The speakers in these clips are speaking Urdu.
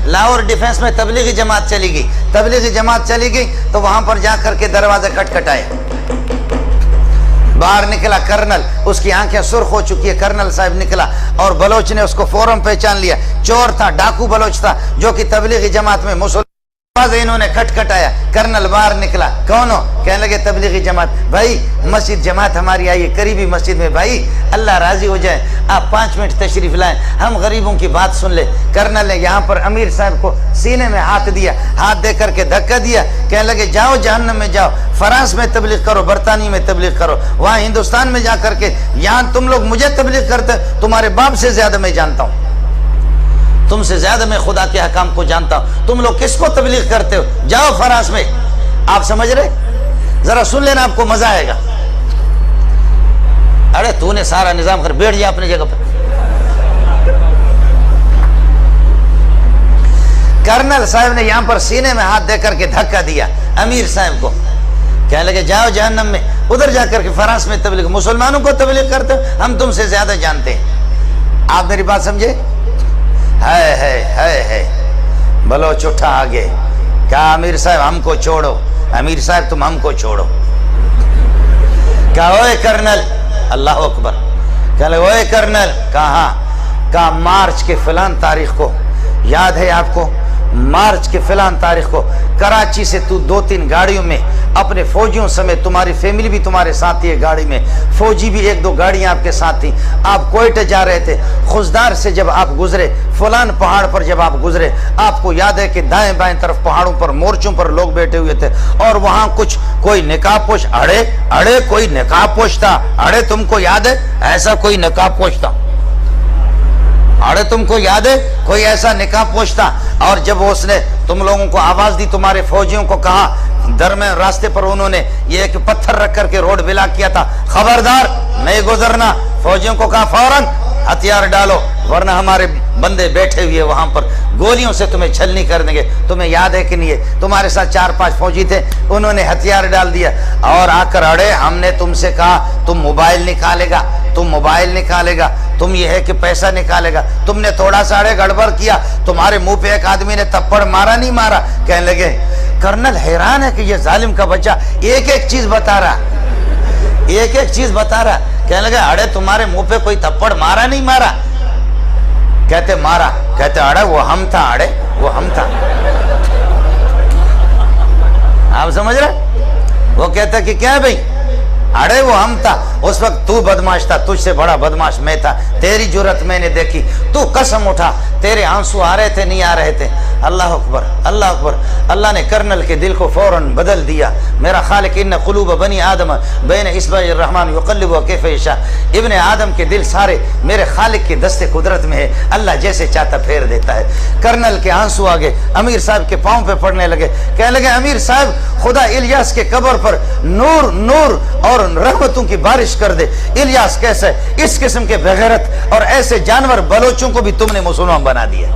لاہور ڈیفنس میں تبلیغی جماعت چلی گئی، تبلیغی جماعت چلی گئی تو وہاں پر جا کر کے دروازے کھٹکھٹائے، باہر نکلا کرنل، اس کی آنکھیں سرخ ہو چکی ہے، کرنل صاحب نکلا اور بلوچ نے اس کو فوراً پہچان لیا، چور تھا، ڈاکو بلوچ تھا جو کہ تبلیغی جماعت میں مسلمان، انہوں نے کھٹکھٹایا، کرنل باہر نکلا، کون ہو؟ کہنے لگے تبلیغی جماعت۔ بھائی مسجد جماعت ہماری آئی ہے، قریبی مسجد میں، بھائی اللہ راضی ہو جائے آپ 5 منٹ تشریف لائیں، ہم غریبوں کی بات سن لیں۔ کرنل نے یہاں پر امیر صاحب کو سینے میں ہاتھ دیا، ہاتھ دے کر کے دھکا دیا، کہنے لگے جاؤ جہنم میں جاؤ، فرانس میں تبلیغ کرو، برطانیہ میں تبلیغ کرو، وہاں ہندوستان میں جا کر کے، یہاں تم لوگ مجھے تبلیغ کرتے، تمہارے باپ سے زیادہ میں جانتا ہوں، تم سے زیادہ میں خدا کے حکام کو جانتا ہوں، تم لوگ کس کو تبلیغ کرتے ہو؟ جاؤ فرانس میں۔ آپ سمجھ رہے؟ ذرا سن لینا، آپ کو مزہ آئے گا۔ ارے تو نے سارا نظام کر، بیٹھ جا اپنی جگہ پر۔ کرنل صاحب نے یہاں پر سینے میں ہاتھ دے کر کے دھکا دیا امیر صاحب کو، کہنے لگے جاؤ جہنم میں، ادھر جا کر کے فرانس میں تبلیغ، مسلمانوں کو تبلیغ کرتے ہو، ہم تم سے زیادہ جانتے ہیں۔ آپ میری بات سمجھے؟ ہے بلوچ اٹھا آگے، کہا امیر صاحب ہم کو چھوڑو، امیر صاحب تم ہم کو چھوڑو۔ کہا اوے کرنل، اللہ اکبر، کہا اوے کرنل، کہا کہا مارچ کے فلان تاریخ کو، یاد ہے آپ کو؟ مارچ کے فلان تاریخ کو کراچی سے تو 2-3 گاڑیوں میں اپنے فوجیوں سمیت، تمہاری فیملی بھی تمہارے ساتھ ہی ہے گاڑی میں، فوجی بھی 1-2 گاڑیاں آپ کے ساتھ تھیں، آپ کوئٹہ جا رہے تھے، خزدار سے جب آپ گزرے، فلان پہاڑ پر جب آپ گزرے، آپ کو یاد ہے کہ دائیں بائیں طرف پہاڑوں پر مورچوں پر لوگ بیٹھے ہوئے تھے، اور وہاں کچھ کوئی نقاب پوش، اڑے کوئی نقاب پوش تھا، اڑے تم کو یاد ہے ایسا کوئی نقاب پوش تھا؟ اڑے تم کو یاد ہے کوئی ایسا نقاب پوش تھا؟ اور جب اس نے تم لوگوں کو آواز دی، تمہارے فوجیوں کو کہا، درمیان راستے پر انہوں نے یہ ایک پتھر رکھ کر کے روڈ بلاک کیا تھا، خبردار نہیں گزرنا، فوجیوں کو کہا فوراً ہتھیار ڈالو ورنہ ہمارے بندے بیٹھے ہوئے وہاں پر گولیوں سے تمہیں چھلنی کر دیں گے۔ تمہیں یاد ہے کہ نہیں ہے؟ تمہارے ساتھ 4-5 فوجی تھے، انہوں نے ہتھیار ڈال دیا اور آ کر اڑے، ہم نے تم سے کہا تم موبائل نکالے گا، تم موبائل نکالے گا، تم یہ ہے کہ پیسہ نکالے گا، تم نے تھوڑا سا اڑے گڑبڑ کیا، تمہارے منہ پہ ایک آدمی نے تھپڑ مارا نہیں مارا؟ کہنے لگے کرنل حیران ہے کہ یہ ظالم کا بچہ ایک چیز بتا رہا، ایک چیز بتا رہا۔ کہنے لگے اڑے تمہارے منہ پہ کوئی تھپڑ مارا نہیں مارا؟ کہتے مارا، کہتے اڑے وہ ہم تھا، اڑے وہ ہم تھا۔ آپ سمجھ رہے؟ وہ کہتا کہ کیا بھئی؟ اڑے وہ ہم تھا، اس وقت تو بدماش تھا، تجھ سے بڑا بدماش میں تھا، تیری جرت میں نے دیکھی، تو قسم اٹھا، تیرے آنسو آ رہے تھے نہیں آ رہے تھے؟ اللہ اکبر، اللہ اکبر۔ اللہ نے کرنل کے دل کو فوراً بدل دیا۔ میرا خالق ان قلوب بنی آدم بین اصبع الرحمن یقلبها کیف یشاء، ابن آدم کے دل سارے میرے خالق کے دست قدرت میں ہے، اللہ جیسے چاہتا پھیر دیتا ہے۔ کرنل کے آنسو آگے امیر صاحب کے پاؤں پہ پڑنے لگے، کہنے لگے امیر صاحب خدا الیاس کے قبر پر نور نور اور رحمتوں کی بارش کر دے۔ الیاس کیسا ہے؟ اس قسم کے بغیرت اور ایسے جانور بلوچوں کو بھی تم نے مسلمان بنا دیا،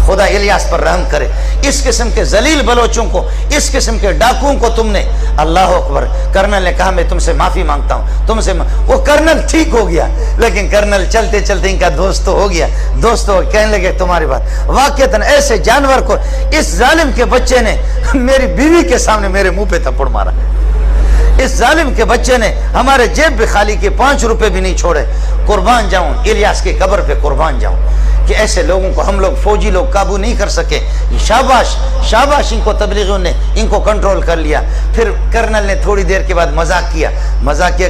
خدا الیاس پر رحم کرے۔ اس قسم کے ذلیل بلوچوں کو، اس قسم کے ڈاکوؤں کو تم نے، اللہ اکبر۔ کرنل نے کہا میں تم سے معافی مانگتا ہوں، تم سے وہ کرنل ٹھیک ہو گیا، لیکن کرنل چلتے چلتے ان کا دوست ہو گیا، دوست ہو کہنے لگے تمہاری بات واقعتاً ایسے جانور کو اس ظالم کے بچے نے میری بیوی کے سامنے میرے منہ پہ تھپڑ مارا، اس ظالم کے بچے نے ہمارے جیب بھی خالی کے 5 روپے بھی نہیں چھوڑے۔ قربان جاؤں الیاس کی قبر پہ، قربان جاؤں کہ ایسے لوگوں کو ہم لوگ فوجی لوگ قابو نہیں کر سکے۔ شاباش شاباش، ان کو تبلیغیوں نے ان کو کنٹرول کر لیا۔ پھر کرنل نے تھوڑی دیر کے بعد مذاق کیا،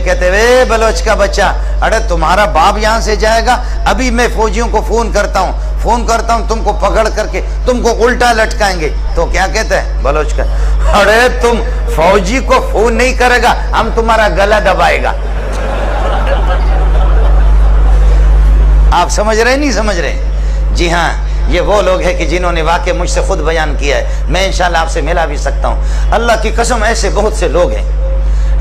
کہتے اے بلوچ کا بچہ، اڑے تمہارا باپ یہاں سے جائے گا، ابھی میں فوجیوں کو فون کرتا ہوں تم کو پکڑ کر کے تم کو الٹا لٹکائیں گے۔ تو کیا کہتا ہے بلوچ کا؟ اڑے تم فوجی کو فون نہیں کرے گا، ہم تمہارا گلا دبائے گا۔ آپ سمجھ رہے نہیں سمجھ رہے؟ جی ہاں، یہ وہ لوگ ہیں کہ جنہوں نے واقع مجھ سے خود بیان کیا ہے، میں انشاءاللہ آپ سے ملا بھی سکتا ہوں۔ اللہ کی قسم ایسے بہت سے لوگ ہیں،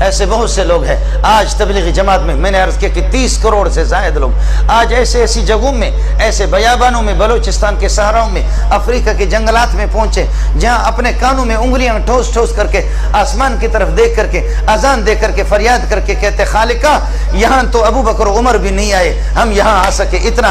ایسے بہت سے لوگ ہیں۔ آج تبلیغی جماعت میں نے عرض کیا کہ 30 کروڑ سے زائد لوگ آج ایسی جگہوں میں، ایسے بیابانوں میں، بلوچستان کے صحراؤں میں، افریقہ کے جنگلات میں پہنچے، جہاں اپنے کانوں میں انگلیاں ٹھوس ٹھوس کر کے آسمان کی طرف دیکھ کر کے اذان دے کر کے فریاد کر کے کہتے خالقہ یہاں تو ابو بکر عمر بھی نہیں آئے، ہم یہاں آ سکے، اتنا